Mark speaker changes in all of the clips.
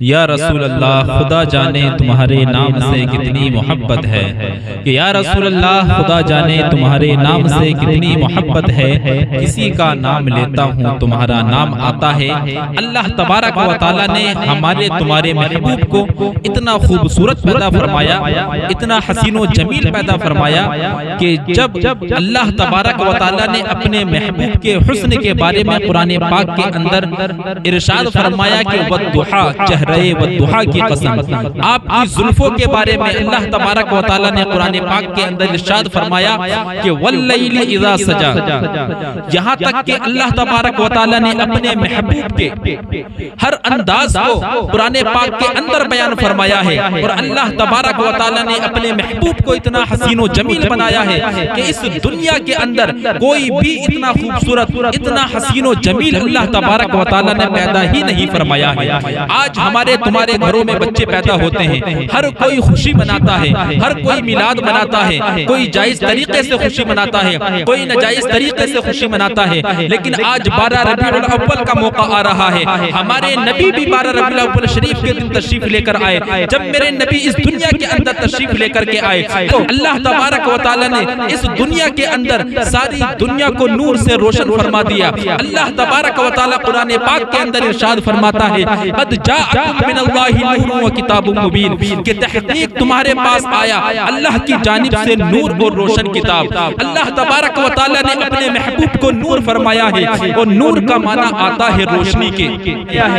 Speaker 1: یا رسول اللہ خدا جانے تمہارے نام سے کتنی محبت ہے، کہ یا رسول اللہ خدا جانے تمہارے نام سے کتنی محبت ہے، کسی کا نام لیتا ہوں تمہارا نام آتا ہے۔ اللہ تبارک و تعالیٰ نے ہمارے تمہارے محبوب کو اتنا خوبصورت پیدا فرمایا، اتنا حسین و جمیل پیدا فرمایا کہ جب اللہ تبارک و تعالیٰ نے اپنے محبوب کے حسن کے بارے میں قرآن پاک کے اندر ارشاد فرمایا کہ والضحیٰ چہرے والضحیٰ کی قسم، آپ کی زلفوں کے بارے میں اللہ تبارک و تعالیٰ نے قرآن پاک کے اندر ارشاد فرمایا کہ واللیل اذا سجا، یہاں تک کہ اللہ تبارک و تعالیٰ نے اپنے محبوب کے ہر انداز کو قرآن پاک کے اندر بیان فرمایا ہے، اور اللہ تبارک و تعالیٰ نے اپنے محبوب کو اتنا حسین و جمیل بنایا ہے کہ اس دنیا کے اندر کوئی بھی اتنا خوبصورت، اتنا حسین و جمیل اللہ تبارک و تعالیٰ نے پیدا ہی نہیں فرمایا ہے۔ آج ہمارے تمہارے گھروں میں بچے پیدا ہوتے ہیں، ہر کوئی خوشی مناتا ہے، ہر کوئی میلاد مناتا ہے، کوئی جائز طریقے سے خوشی مناتا ہے، کوئی ناجائز طریقے سے خوشی مناتا ہے، لیکن آج 12 ربیع الاول کا موقع آ رہا ہے۔ ہمارے نبی بھی 12 ربیع الاول شریف کے دن تشریف لے کر آئے۔ جب میرے نبی اس دنیا کے اندر تشریف لے کر کے آئے تو اللہ تبارک و تعالیٰ نے اس دنیا کے اندر ساری دنیا کو نور سے روشن فرما دیا۔ اللہ تبارک و تعالیٰ قرآن پاک کے اندر ارشاد فرماتا ہے قد جاءکم من اللہ نور و کتاب مبین، کہ تحقیق تمہارے پاس آیا اللہ کی جانب سے نور اور روشن کتاب۔ اللہ تبارک و تعالیٰ نے اپنے محبوب کو نور فرمایا ہے، اور نور کا معنی آتا ہے روشنی کے۔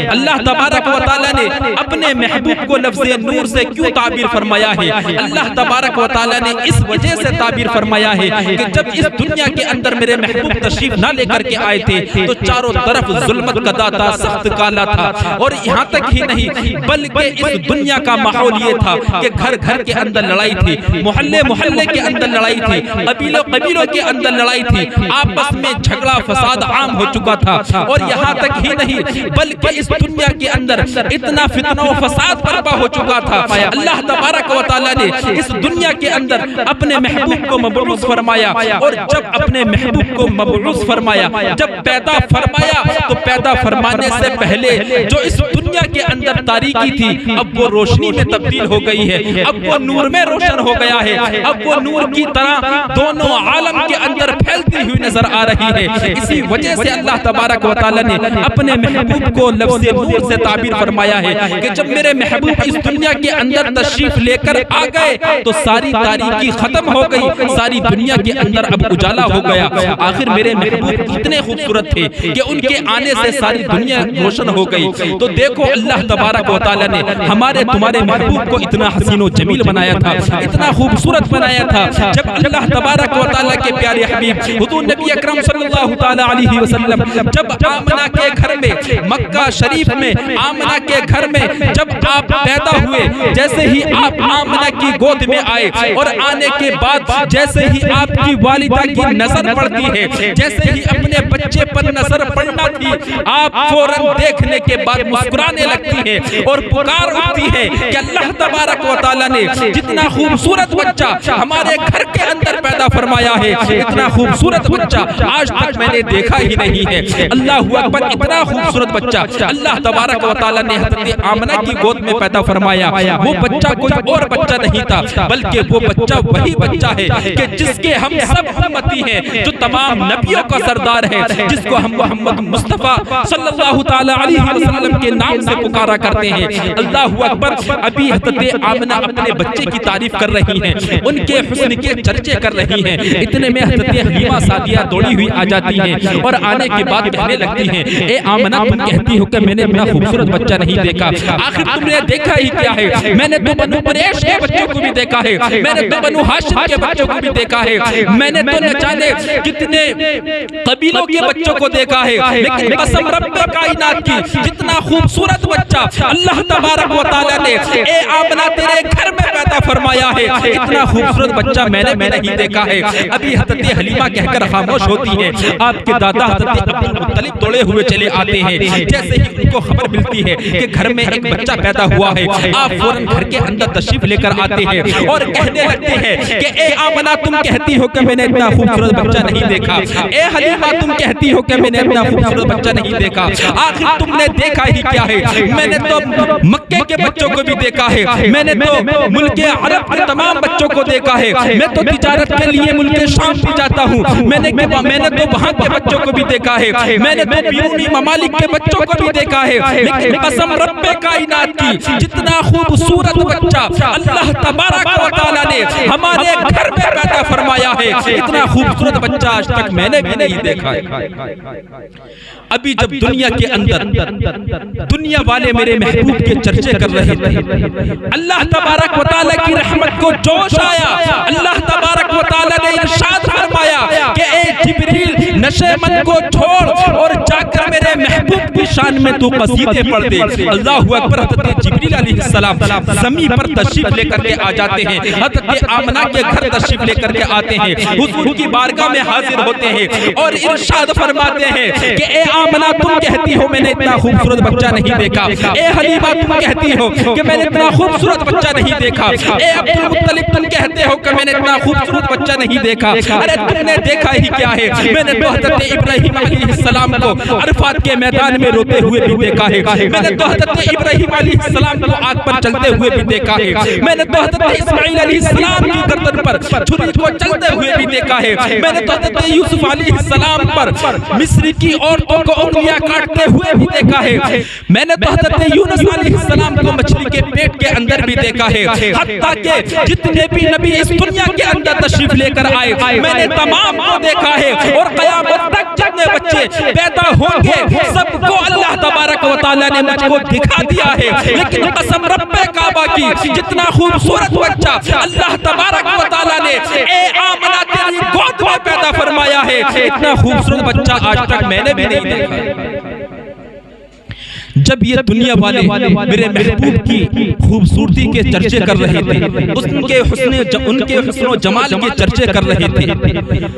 Speaker 1: اللہ تبارک و تعالیٰ نے اپنے محبوب کو لفظ نور سے کیوں تعبیر فرمایا ہے؟ اللہ تبارک و تعالیٰ نے اس وجہ سے تعبیر فرمایا ہے کہ جب اس دنیا کے اندر میرے محبوب تشریف نہ لے کر کے آئے تھے تو چاروں طرف ظلمت کا داتا سخت کالا تھا، اور یہاں تک ہی نہیں بلکہ اس دنیا کا ماحول یہ تھا کہ گھر گھر کے اندر لڑائی تھی، محلے محلے کے اندر لڑائی تھی، قبیلوں قبیلوں کے اندر لڑائی تھی، آپس میں جھگڑا فساد عام ہو چکا تھا، اور یہاں تک ہی نہیں بلکہ اس دنیا کے اندر اتنا فتنہ و فساد برپا ہو چکا تھا۔ اللہ تبارک و تعالیٰ نے اس دنیا کے اندر اپنے محبوب کو مبعوث فرمایا، اور جب اپنے محبوب کو مبعوث فرمایا، جب پیدا فرمایا تو پیدا فرمانے سے پہلے جو اس دنیا کے اندر تاریکی تھی اب وہ روشنی میں تبدیل ہو گئی ہے، اب وہ نور میں روشن ہو گیا ہے، اب وہ نور کی طرح دونوں عالم کے اندر پھیلتی ہوئی نظر آ رہی ہے۔ اسی وجہ سے اللہ تبارک و تعالیٰ نے اپنے محبوب کو لفظ نور سے تعبیر فرمایا ہے کہ جب میرے محبوب اس دنیا کے اندر تشریف لے کر آ گئے تو ساری تاریکی ختم ہو گئی، ساری دنیا کے اندر اب اجالا ہو گیا۔ آخر میرے محبوب اتنے خوبصورت تھے کہ ان کے آنے سے ساری دنیا روشن ہو گئی۔ تو دیکھو اللہ تبارک و تعالیٰ نے ہمارے تمہارے محبوب کو اتنا حسین و جمیل بنایا تھا، اتنا خوبصورت بنایا تھا۔ جب اللہ تبارک و تعالیٰ کے پیارے حبیب حضور نبی اکرم صلی اللہ تعالیٰ علیہ وسلم جب آمنہ کے گھر میں، مکہ شریف میں آمنہ کے گھر میں جب آپ پیدا ہوئے، جیسے ہی آپ آمنہ کی گود میں آئے اور آنے کے بعد جیسے ہی آپ کی والدہ کی نظر پڑتی ہے، جیسے ہی اپنے بچے پر نظر پڑنا تھی، آپ فوراً دیکھنے کے بعد مسکرانے لگتی ہے اور پکار اٹھتی ہے کہ اللہ تبارک و تعالیٰ نے جتنا خوبصورت بچہ ہمارے گھر کے اندر پیدا فرمایا ہے، اتنا خوبصورت بچہ آج تک میں نے دیکھا ہی نہیں ہے۔ اللہ اکبر، اتنا خوبصورت بچہ اللہ تبارک و تعالیٰ نے حضرت آمنہ کی گود میں پیدا فرمایا۔ وہ بچہ کوئی اور بچہ نہیں تھا بلکہ وہ بچہ وہی بچہ ہے کہ جس کے ہم سب امتی ہیں، جو تمام نبیوں کا سردار ہے، جس کو ہم محمد مصطفیٰ صلی اللہ تعالیٰ علیہ وسلم کے نام سے پکارا کرتے ہیں۔ اللہ اکبر، ابھی حضرت آمنہ اپنے بچے کی تعریف کر رہی ہیں، ان کے حسن کے چرچے کر رہی ہیں، اتنے میں حضرت حلیمہ سعدیہ دوڑی ہوئی آ جاتی ہیں اور آنے کے بعد کہنے لگتی ہیں اے آمنہ، تم کہتی ہو کہ میں نے اتنا خوبصورت بچہ نہیں دیکھا، آخر تم نے دیکھا ہی کیا ہے؟ میں نے تو بنو قریش کے بچوں کو بھی دیکھا ہے، میں نے تو بنو ہاشم کے بچوں کو بھی دیکھا ہے، میں نے تو نہ جانے کتنے قبیلوں کے بچوں کو دیکھا ہے، لیکن قسم رب کائنات کی جتنا خوبصورت بچہ اللہ تبارک و تعالیٰ نے اے آمنہ تیرے گھر میں پیدا فرمایا ہے، اتنا خوبصورت بچہ میں نے نہیں دیکھا ہے۔ ابھی حضرت حلیمہ کہہ کر خاموش ہوتی ہے، آپ کے دادا حضرت عبدالمطلب دوڑے ہوئے چلے آتے ہیں، جیسے ہی ان کو خبر ملتی ہے کہ گھر میں ایک بچہ پیدا ہوا ہے، آپ فوراً گھر کے اندر تشریف لے کر آتے ہیں اور کہنے لگتے ہیں کہ اے آمنہ، تم کہتی ہو کہ میں نے اتنا خوبصورت بچہ نہیں دیکھا، اے حلیمہ تم کہتی ہو کہ میں نے اتنا خوبصورت بچہ نہیں دیکھا، آخر تم نے دیکھا ہی کیا ہے؟ میں نے تو مکے کے بچوں کو بھی دیکھا ہے، میں نے تو ملک عرب کے تمام بچوں کو دیکھا ہے، میں تو تجارت کے لیے ملک شام بھی جاتا ہوں، میں نے تو وہاں کے بچوں کو بھی دیکھا ہے، میں نے تو بیرونی ممالک کے بچوں کو بھی دیکھا ہے، لیکن قسم رب کائنات کی جتنا خوبصورت بچہ اللہ تبارک و تعالیٰ نے ہمارے گھر میں پیدا فرمایا ہے، اتنا خوبصورت بچہ آج تک میں نے بھی نہیں دیکھا ہے۔ ابھی جب دنیا کے اندر دنیا والے میرے محبوب کے چرچے کر رہے تھے، اللہ تبارک و تعالیٰ کی رحمت کو جوش آیا، اللہ تبارک و تعالیٰ نے ارشاد فرمایا کہ اے جبریل نشے من کو چھوڑ اور جا کر میرے محبوب کی شان میں تو قصیدے پڑھ دے۔ اللہ اکبر، حضرت جبریل علیہ السلام زمین پر تشریف لے کر کے آ جاتے ہیں، حضرت آمنہ کے گھر تشریف لے کر کے آتے ہیں، حضور کی بارگاہ میں حاضر ہوتے ہیں اور ارشاد فرماتے ہیں کہ اے آمنہ تم کہتی ہو میں نے اتنا خوبصورت بچہ نہیں دیکھا، اے حلیمہ تم کہتی ہو کہ میں نے اتنا خوبصورت بچہ نہیں دیکھا، اے عبدالمطلب تم کہتے ہو کہ میں نے اتنا خوبصورت بچہ نہیں دیکھا، ارے تم نے دیکھا ہی کیا ہے، میں نے تو حضرت ابراہیم علیہ السلام کو عرفات کے میدان میں روتے ہوئے بھی دیکھا ہے، میں نے تو حضرت ابراہیم علیہ السلام کو آگ پر چلتے ہوئے بھی دیکھا ہے، میں نے تو حضرت اسماعیل علیہ السلام کی گردن پر چھری کو چلتے ہوئے بھی دیکھا ہے، میں نے تو حضرت یوسف علیہ السلام پر مصر کی عورتوں کو انگلیاں کاٹتے ہوئے بھی دیکھا ہے، میں نے تو حضرت یونس علیہ السلام کو مچھلی کے پیٹ کے اندر بھی دیکھا ہے، حتیٰ کہ جتنے بھی نبی اس دنیا کے اندر تشریف لے کر آئے میں نے تمام کو دیکھا ہے، اور قیامت تک جتنے بچے پیدا ہوں گے سب کو اللہ تبارک و تعالیٰ نے مجھ کو دکھا دیا ہے، لیکن قسم رب کعبہ کی جتنا خوبصورت بچہ اللہ تبارک و تعالیٰ نے اے آمنہ تیری گود میں پیدا فرمایا ہے، اتنا خوبصورت بچہ آج تک میں نے بھی نہیں دیکھا۔ جب یہ دنیا والے میرے محبوب کی خوبصورتی کے چرچے کر رہے تھے، ان کے حسن و جمال کے چرچے کر رہے تھے،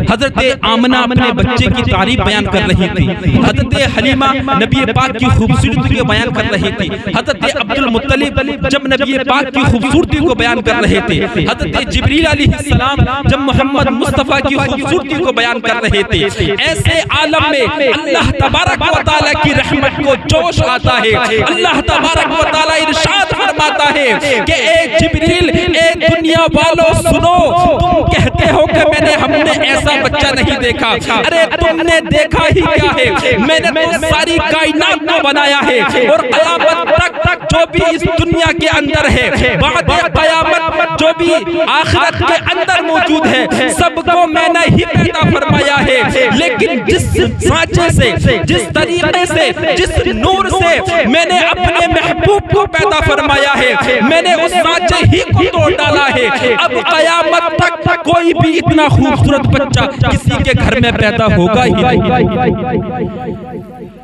Speaker 1: حضرت آمنہ اپنے بچے کی تعریف بیان کر رہی تھی، حضرت حلیمہ نبی پاک کی خوبصورتی کو بیان کر رہی تھی، حضرت عبدالمطلب جب نبی پاک کی خوبصورتی کو بیان کر رہے تھے، حضرت جبریل علیہ السلام جب محمد مصطفیٰ کی خوبصورتی کو بیان کر رہے تھے، ایسے عالم میں اللہ تبارک و تعالیٰ کی رحمت کو جوش آتا ہے، اللہ تبارک و تعالیٰ ارشاد فرماتا ہے کہ اے جبریل اے دنیا والو سنو، تم کہتے ہو کہ ہم نے ایسا بچہ نہیں دیکھا، ارے تم نے دیکھا ہی کیا ہے، میں نے تو ساری کائنات کو بنایا ہے، اور قیامت تک جو بھی اس دنیا کے اندر ہے، بعد قیامت جو بھی آخرت کے اندر موجود ہے، سب کو میں نے ہی پیدا فرمایا ہے، لیکن جس سانچے سے، جس طریقے سے، جس نور سے میں نے اپنے محبوب کو پیدا فرمایا ہے، میں نے اس سانچے ہی کو توڑ ڈالا ہے، اب قیامت تک کوئی بھی اتنا خوبصورت بچہ کسی کے گھر میں پیدا ہوگا ہی نہیں۔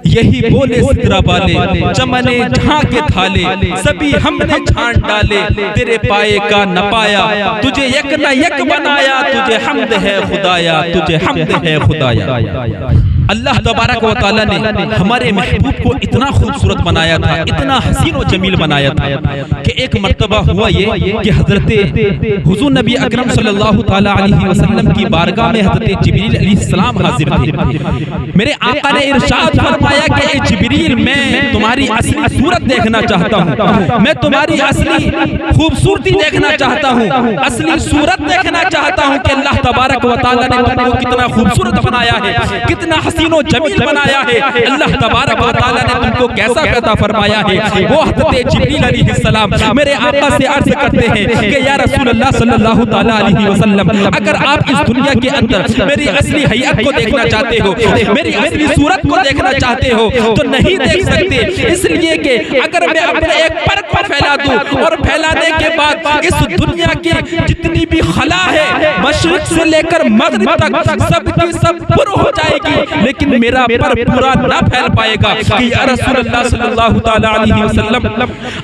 Speaker 1: یہی بولے سدرا والے چمنے جہاں کے تھالے، سبھی ہم نے چھانٹ ڈالے، تیرے پائے کا نہ پایا، تجھے یک نہ یک بنایا، تجھے حمد ہے خدایا، تجھے حمد ہے خدایا۔ اللہ تبارک و تعالیٰ نے ہمارے محبوب کو اتنا خوبصورت بنایا تھا، اتنا حسین و جمیل بنایا تھا کہ ایک مرتبہ ہوا یہ کہ حضرت حضور نبی اکرم صلی اللہ تعالیٰ علیہ وسلم کی بارگاہ میں حضرت جبریل علیہ السلام حاضر تھے۔ میرے آقا نے ارشاد فرمایا کہ اے جبریل میں تمہاری اصلی صورت دیکھنا چاہتا ہوں، میں تمہاری اصلی خوبصورتی دیکھنا چاہتا ہوں، اصلی صورت دیکھنا چاہتا ہوں کہ اللہ تبارک و تعالیٰ نے تم کو کتنا خوبصورت بنایا ہے، کتنا حسین و جمیل بنایا ہے، اللہ تبارک و تعالیٰ نے تم کو کیسا پیدا فرمایا ہے۔ وہ حضرت جبریل علیہ السلام میرے آقا سے عرض کرتے ہیں کہ یا رسول اللہ صلی اللہ تعالیٰ علیہ وسلم، اگر آپ اس دنیا کے اندر میری اصلی حیات کو دیکھنا چاہتے ہو، میری اصلی صورت کو دیکھنا چاہتے ہو تو نہیں دیکھ سکتے، اس لیے کہ اگر میں اپنے ایک پر کو پھیلا دوں اور پھیلانے کے بعد اس دنیا کی جتنی بھی خلا ہے مشرق سے لے کر مغرب تک سب کی سب پر ہو جائے گی، لیکن میرا پر پورا نہ پھیل پائے گا کہ یا رسول اللہ صلی اللہ تعالیٰ علیہ وسلم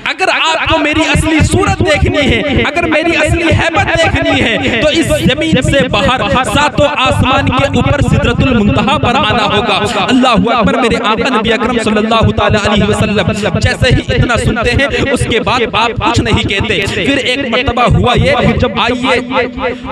Speaker 1: اگر آپ کو میری اصلی صورت دیکھنی ہے، اگر میری اصلی حیبت دیکھنی ہے تو اس زمین سے باہر ساتوں آسمان کے اوپر سدرۃ المنتہا پر آنا ہوگا۔ اللہ اکبر۔ میرے آقا نبی اکرم صلی اللہ تعالی علیہ وسلم جیسے ہی اتنا سنتے ہیں اس کے بعد آپ کچھ نہیں کہتے۔ پھر ایک مرتبہ ہوا یہ، جب آئیے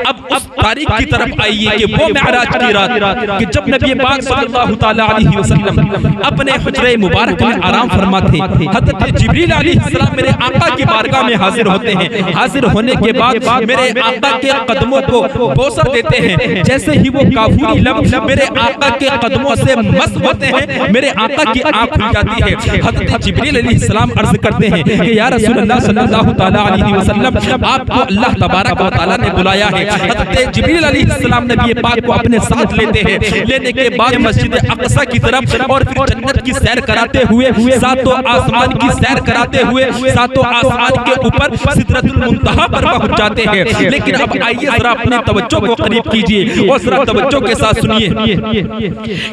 Speaker 1: اب اس تاریخ کی طرف آئیے کہ وہ معراج کی رات کہ جب نبی پاک صلی اللہ تعالی علیہ وسلم اپنے حجرہ مبارک میں آرام فرماتے، حضرت جبریل علیہ السلام میرے آقا کی بارگاہ میں حاضر ہوتے ہیں۔ حاضر ہونے کے بعد میرے آقا کے قدموں کو بوسہ دیتے ہیں، جیسے ہی وہ کافوری لب میرے آقا کے قدموں سے مس ہوتے ہیں، میرے آقا کی آنکھ کھل جاتی ہے۔ حضرت جبریل علیہ السلام عرض کرتے ہیں کہ یا رسول اللہ صلی اللہ تعالی علیہ وسلم، آپ کو اللہ تبارک و تعالی نے بلایا ہے۔ حضرت جبریل علیہ السلام نبی پاک کو اپنے ساتھ لیتے ہیں، لینے کے بعد مسجد اقصی کی طرف اور پھر جنت کی سیر کراتے ہوئے، ساتوں آسمان کی سیر کراتے ہوئے، ساتوں آسمان کے اوپر سدرۃ المنتہا پر پہنچ جاتے ہیں۔ لیکن اب آئیے ذرا اپنے توجہ کو قریب کیجئے اور ذرا توجہ کے ساتھ سنیے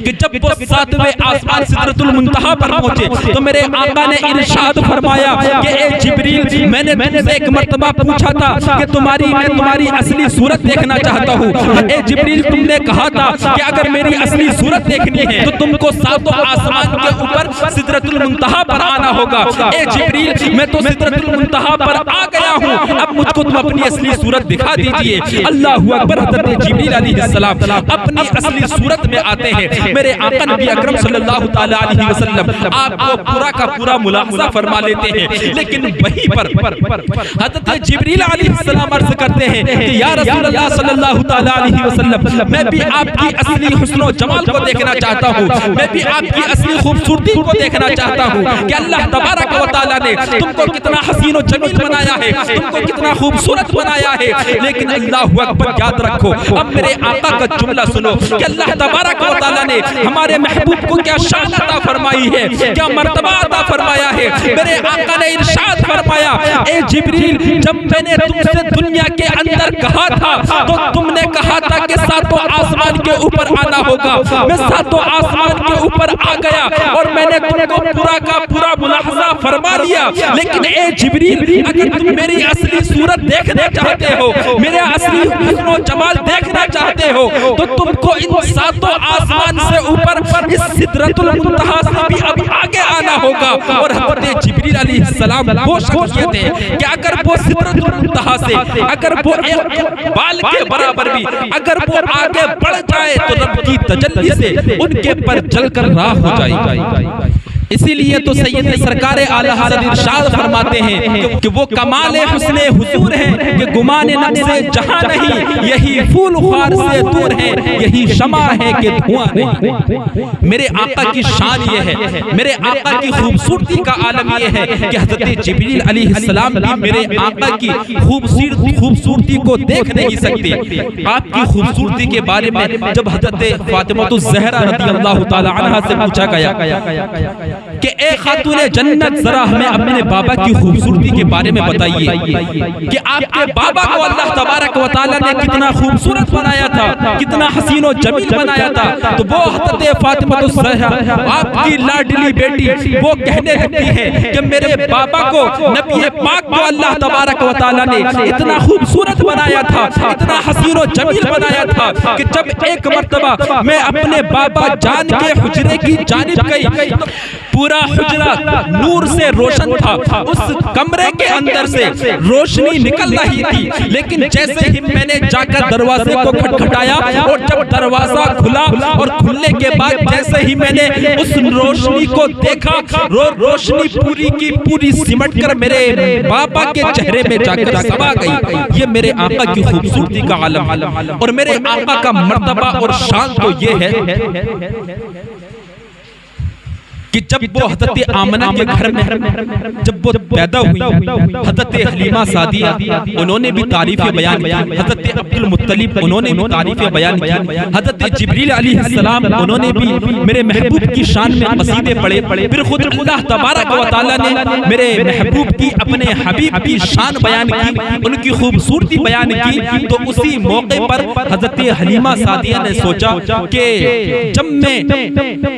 Speaker 1: کہ جب وہ ساتویں آسمان سدرۃ المنتہا پر پہنچے تو میرے آقا نے ارشاد فرمایا کہ اے جبریل، میں نے تم سے ایک مرتبہ پوچھا تھا کہ میں تمہاری اصلی صورت دیکھنا چاہتا ہوں۔ اے جبریل، تم نے کہا تھا کہ اگر میری اصلی صورت دیکھنی ہے تو تم کو ساتوں آسمان کے اوپر سدرۃ المنتہا پر آنا ہوگا۔ اے جبریل، میں تو سدرۃ المنتہا پر آ گیا ہوں، اب مجھ کو تم اپنی اصلی صورت دکھا دیجئے۔ اللہ اکبر۔ حضرت جبریل علیہ السلام اپنی اصلی صورت میں آتے ہیں۔ میرے آقا نبی اکرم صلی اللہ تعالی علیہ وسلم آپ کو پورا کا پورا ملاحظہ فرما لیتے ہیں، لیکن وہیں پر حضرت جبریل علیہ السلام عرض کرتے ہیں کہ یا رسول اللہ صلی اللہ تعالی علیہ وسلم، میں بھی آپ کی اصلی حسن و جمال کو دیکھنا چاہتا ہوں، میں بھی آپ کی اصلی خوبصورتی کو دیکھنا چاہتا ہوں کہ اللہ تبارک و تعالی نے تم کو کتنا حسین و جمیل بنایا ہے، تم کو کتنا خوبصورت بنایا ہے۔ لیکن اللہ اکبر، یاد رکھو، اب میرے آقا کا جملہ سنو کہ اللہ تبارک و تعالی نے ہمارے محبوب کو کیا شان عطا فرمائی ہے، کیا مرتبہ عطا فرمایا ہے۔ میرے آقا نے ارشاد فرمایا، اے جبریل، جب میں نے تم سے دنیا کے اندر کہا تھا تو تم نے کہا تھا کہ ساتوں آسمان کے اوپر آنا ہوگا۔ میں ساتوں آسمان کے اوپر آ گیا اور میں نے تم کو پورا کا پورا ملاحظہ فرما دیا۔ لیکن اے جبریل، اگر تم میری اصلی صورت دیکھنا چاہتے ہو، میرا اصلی حسن و جمال دیکھنا چاہتے ہو تو تم کو ان ساتوں آسمان سے اوپر اس سدرۃ المنتہا سے بھی اب آگے آنا ہوگا۔ اور حضرت جبریل علیہ السلام وہ شخصیت ہے کہ اگر وہ سدرۃ المنتہا سے اگر وہ ایک بال کے برابر بھی اگر وہ آگے بڑھ جائے تو رب کی تجلی سے ان کے پر جل کر راہ ہو جائے گا۔ اسی لیے تو سید سرکار اعلی حضرت ارشاد فرماتے ہیں کہ وہ کمال حسن حضور ہیں کہ گمان نفس جہاں نہیں، یہی پھول خار سے دور ہے، یہی شمع ہے کہ دھواں نہیں۔ میرے آقا کی شان یہ ہے، میرے آقا کی خوبصورتی کا عالم یہ ہے کہ حضرت جبریل علیہ السلام بھی میرے آقا کی خوبصورتی کو دیکھ نہیں سکتے۔ آپ کی خوبصورتی کے بارے میں جب حضرت فاطمہ الزہرا رضی اللہ تعالی عنہا سے پوچھا گیا کہ اے خاتون جنت، ذرا ہمیں اپنے بابا کی خوبصورتی کے بارے میں بتائیے کہ آپ کے بابا کو اللہ تبارک و تعالی نے کتنا خوبصورت بنایا تھا، کتنا حسین و جمیل بنایا تھا۔ تو وہ حضرت فاطمہ الزہرا آپ کی لاڈلی بیٹی وہ کہنے لگتی ہے کہ میرے بابا کو نبی پاک کو اللہ تبارک و تعالی نے اتنا خوبصورت بنایا تھا، اتنا حسین و جمیل بنایا تھا کہ جب ایک مرتبہ میں اپنے بابا جان کے حجرے کی جانب گئی، پورا حجرہ نور سے روشن تھا، اس کمرے کے اندر سے روشنی نکل رہی تھی، لیکن جیسے ہی میں نے جا کر دروازے کو کھٹکھٹایا اور جب دروازہ کھلا اور کھلنے کے بعد جیسے ہی میں نے اس روشنی کو دیکھا، روشنی پوری کی پوری سمٹ کر میرے بابا کے چہرے میں جا کر سما گئی۔ یہ میرے آقا کی خوبصورتی کا عالم اور میرے آقا کا مرتبہ اور شان تو یہ ہے کہ جب وہ حضرت آمنہ کے گھر میں جب وہ پیدا ہوئی، حضرت حلیمہ سعدیہ انہوں نے بھی تعریفیں بیان کی، حضرت عبد المطلب انہوں نے بھی تعریفیں بیان کی، حضرت جبریل علیہ السلام انہوں نے بھی میرے محبوب کی شان میں قصیدے پڑھے، پھر خود اللہ تبارک و تعالی نے میرے محبوب کی اپنے حبیب کی شان بیان کی، ان کی خوبصورتی بیان کی۔ تو اسی موقع پر حضرت حلیمہ سعدیہ نے سوچا کہ جب میں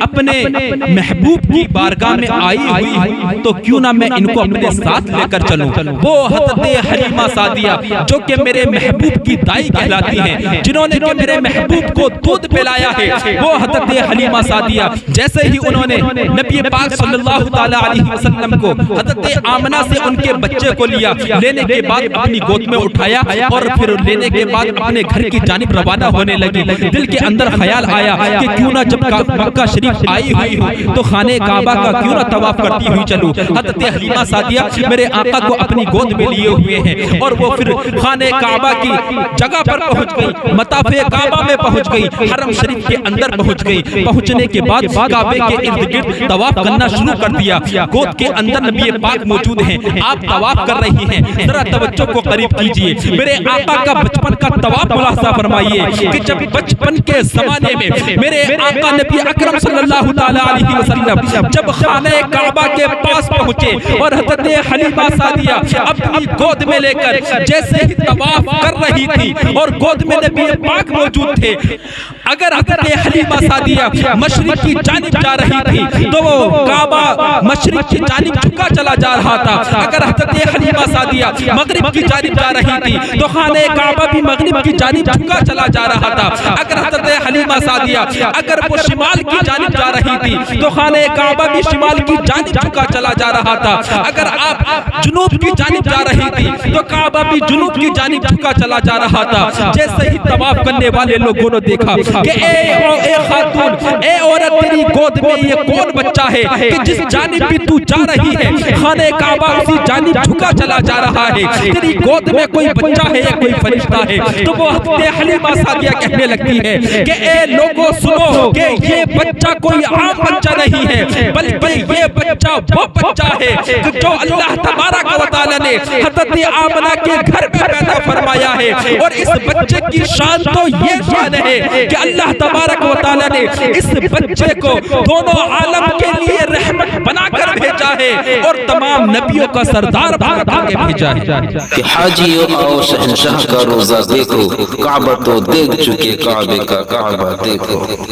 Speaker 1: اپنے محبوب کی بارگاہ میں آئی ہوئی تو کیوں نہ میں ان کو اپنے ساتھ لے کر چلوں۔ وہ حضرت حلیمہ سعدیہ جو کہ میرے محبوب کی دائی کہلاتی ہیں، جنہوں نے کہ میرے محبوب کو دودھ پلایا ہے، وہ حضرت حلیمہ سعدیہ جیسے ہی انہوں نے نبی پاک صلی اللہ تعالی علیہ وسلم کو حضرت آمنہ سے ان کے بچے کو لیا، لینے کے بعد اپنی گود میں اٹھایا اور پھر لینے کے بعد اپنے گھر کی جانب روانہ ہونے لگی۔ دل کے اندر خیال آیا کہ کیوں نہ جب مکہ شریف آئی ہوئی ہوں تو خانہ کعبہ کا کیوں نہ طواف کرتی ہوئی چلوں۔ حضرت حلیمہ سعدیہ میرے آقا کو اپنی گود میں لیے ہوئے ہیں اور وہ پھر خانہ کعبہ کی جگہ پر پہنچ گئی، مطاف کعبہ میں پہنچ گئی، حرم شریف کے اندر پہنچ گئی۔ پہنچنے کے بعد کعبے کے ارد گرد طواف کرنا شروع کر دیا۔ گود کے اندر نبی پاک موجود ہیں، آپ طواف کر رہی ہیں، ذرا توجہ کو قریب کیجئے۔ میرے آقا کا بچپن کا طواف ملاحظہ فرمائیے کہ جب بچپن کے زمانے میں میرے آقا نبی اکرم صلی اللہ تعالی علیہ وسلم جب خانہ کعبہ کے پاس پہنچے اور حضرت حلیمہ سعدیہ اپنی گود میں لے کر جیسے ہی طواف کر رہی تھی اور گود میں نبی پاک موجود تھے، اگر حضرت حلیمہ سعدیہ مشرق کی جانب جا رہی تھی تو وہ کعبہ مشرق کی جانب جھکا چلا جا رہا تھا، اگر حضرت حلیمہ سعدیہ مغرب کی جانب جا رہی تھی تو خانہ کعبہ بھی مغرب کی جانب جھکا چلا جا رہا تھا، اگر حضرت حلیمہ سعدیہ اگر وہ شمال کی جانب جا رہی تھی تو خانہ کعبہ بھی شمال کی جانب جھکا چلا جا رہا تھا، اگر آپ جنوب کی جانب جا رہی تھی تو کعبہ بھی جنوب کی جانب جھکا چلا جا رہا تھا۔ جیسے ہی طواف کرنے والے لوگوں نے دیکھا کہ اے خاتون، اے عورت، تیری گود میں یہ کون بچہ ہے کہ جس جانب بھی تو جا رہی ہے خانہ کعبہ اسی جانب جھکا چلا جا رہا ہے، تیری گود میں کوئی بچہ ہے یا کوئی فرشتہ ہے؟ تو وہ حضرت حلیمہ سعدیہ کہنے لگتی ہے کہ اے لوگوں سنو کہ یہ بچہ کوئی عام بچہ نہیں ہے، بلکہ یہ بچہ وہ بچہ ہے جو اللہ تبارک و تعالی نے حضرت آمنہ کے گھر میں پیدا فرمایا ہے، اور اس بچے کی شان تو یہ شان ہے کہ اللہ تبارک و تعالی نے اس بچے کو دونوں عالم کے لیے رحمت بنا کر بھیجا ہے اور تمام نبیوں کا سردار بنا کے بھیجا ہے۔
Speaker 2: کہ حاجیوں آؤ شہنشاہ کا روزہ دیکھو، کعبہ تو دیکھ چکے، کعبے کا کعبہ دیکھو۔